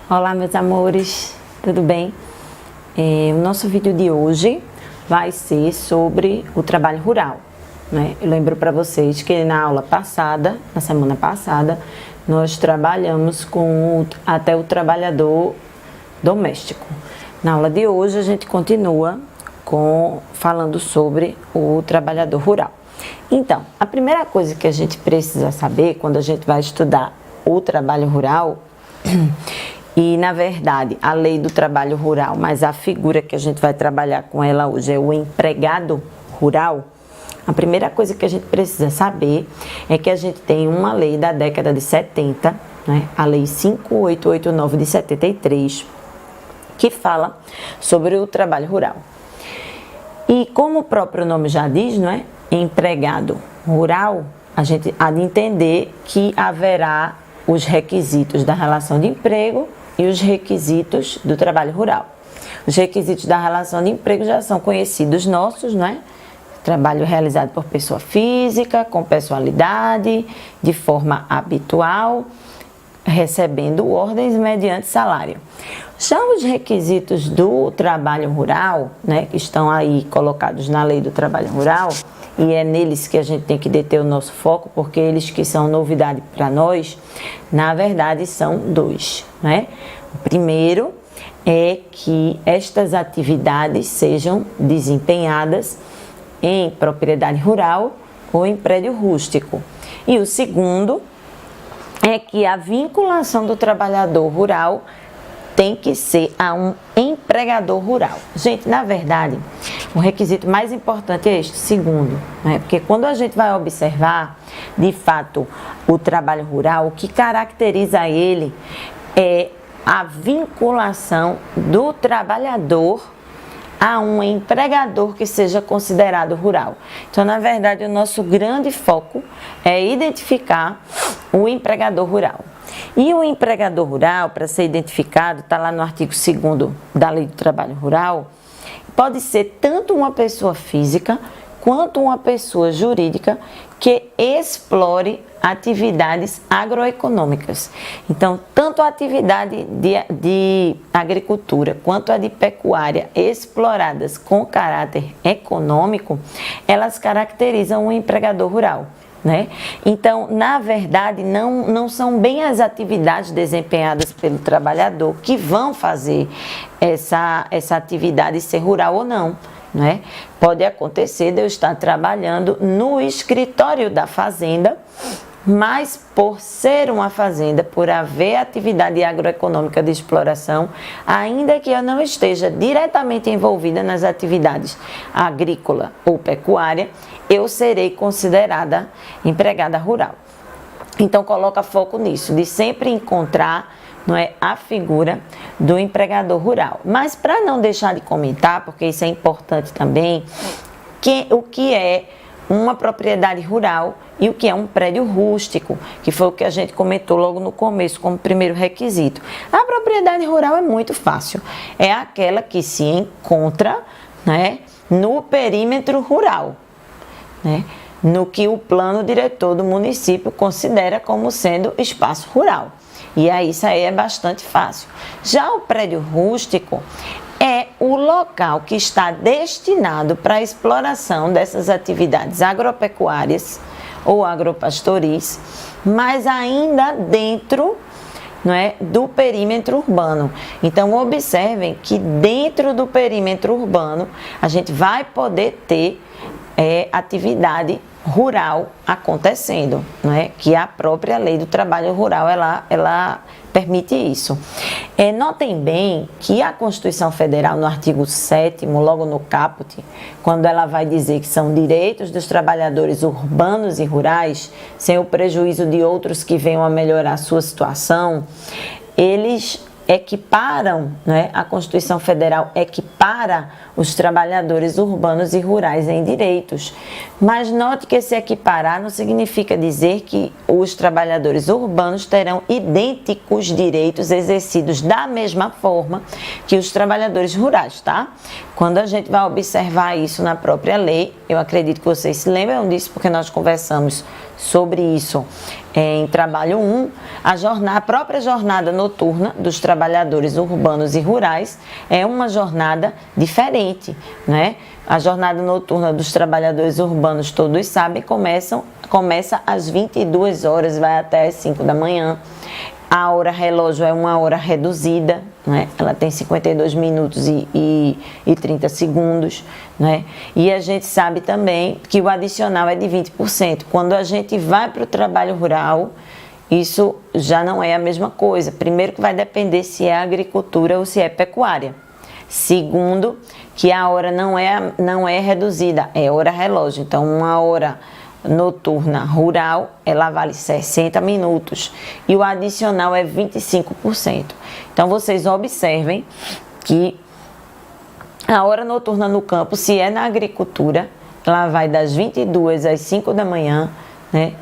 Olá, meus amores, tudo bem? O nosso vídeo de hoje vai ser sobre o trabalho rural, né? Eu lembro para vocês que na aula passada, na semana passada, nós trabalhamos com até o trabalhador doméstico. Na aula de hoje a gente continua falando sobre o trabalhador rural. Então, a primeira coisa que a gente precisa saber quando a gente vai estudar o trabalho rural, e na verdade a lei do trabalho rural, mas a figura que a gente vai trabalhar com ela hoje é o empregado rural. A primeira coisa que a gente precisa saber é que a gente tem uma lei da década de 70, né? A lei 5889 de 73, que fala sobre o trabalho rural. E como o próprio nome já diz, não é? Empregado rural, a gente há de entender que haverá os requisitos da relação de emprego e os requisitos do trabalho rural. Os requisitos da relação de emprego já são conhecidos nossos, não é? Trabalho realizado por pessoa física, com pessoalidade, de forma habitual, recebendo ordens mediante salário. Já os requisitos do trabalho rural, né, que estão aí colocados na lei do trabalho rural, e é neles que a gente tem que deter o nosso foco, porque eles que são novidade para nós, na verdade são dois, né? O primeiro é que estas atividades sejam desempenhadas em propriedade rural ou em prédio rústico. E o segundo é que a vinculação do trabalhador rural tem que ser a um empregador rural. Gente, na verdade, o requisito mais importante é este, segundo, né? Porque quando a gente vai observar, de fato, o trabalho rural, o que caracteriza ele é a vinculação do trabalhador a um empregador que seja considerado rural. Então, na verdade, o nosso grande foco é identificar o empregador rural. E o empregador rural, para ser identificado, está lá no artigo 2º da Lei do Trabalho Rural, pode ser tanto uma pessoa física quanto uma pessoa jurídica que explore atividades agroeconômicas. Então, tanto a atividade de agricultura quanto a de pecuária exploradas com caráter econômico, elas caracterizam o empregador rural, né? Então, na verdade, não são bem as atividades desempenhadas pelo trabalhador que vão fazer essa atividade ser rural ou não, né? Pode acontecer de eu estar trabalhando no escritório da fazenda, mas por ser uma fazenda, por haver atividade agroeconômica de exploração, ainda que eu não esteja diretamente envolvida nas atividades agrícola ou pecuária, eu serei considerada empregada rural. Então, coloca foco nisso, de sempre encontrar, não é, a figura do empregador rural. Mas para não deixar de comentar, porque isso é importante também, o que é uma propriedade rural e o que é um prédio rústico, que foi o que a gente comentou logo no começo como primeiro requisito. A propriedade rural é muito fácil, é aquela que se encontra, né, no perímetro rural, né, no que o plano diretor do município considera como sendo espaço rural. E aí isso aí é bastante fácil. Já o prédio rústico é o local que está destinado para a exploração dessas atividades agropecuárias ou agropastoris, mas ainda dentro, não é, do perímetro urbano. Então, observem que dentro do perímetro urbano a gente vai poder ter atividade rural acontecendo, não é? Que a própria lei do trabalho rural ela permite isso. Notem bem que a Constituição Federal, no artigo 7º, logo no caput, quando ela vai dizer que são direitos dos trabalhadores urbanos e rurais, sem o prejuízo de outros que venham a melhorar a sua situação, eles equiparam, né? A Constituição Federal equipara os trabalhadores urbanos e rurais em direitos. Mas note que esse equiparar não significa dizer que os trabalhadores urbanos terão idênticos direitos exercidos da mesma forma que os trabalhadores rurais, tá? Quando a gente vai observar isso na própria lei, eu acredito que vocês se lembram disso porque nós conversamos sobre isso em trabalho 1, a própria jornada noturna dos trabalhadores urbanos e rurais é uma jornada diferente, né? A jornada noturna dos trabalhadores urbanos, todos sabem, começa às 22 horas, vai até às 5 da manhã. A hora relógio é uma hora reduzida, né? Ela tem 52 minutos e 30 segundos. Né? E a gente sabe também que o adicional é de 20%. Quando a gente vai para o trabalho rural, isso já não é a mesma coisa. Primeiro que vai depender se é agricultura ou se é pecuária. Segundo, que a hora não é reduzida, é hora relógio. Então, uma hora noturna rural, ela vale 60 minutos e o adicional é 25%. Então, vocês observem que a hora noturna no campo, se é na agricultura, ela vai das 22 às 5 da manhã, né?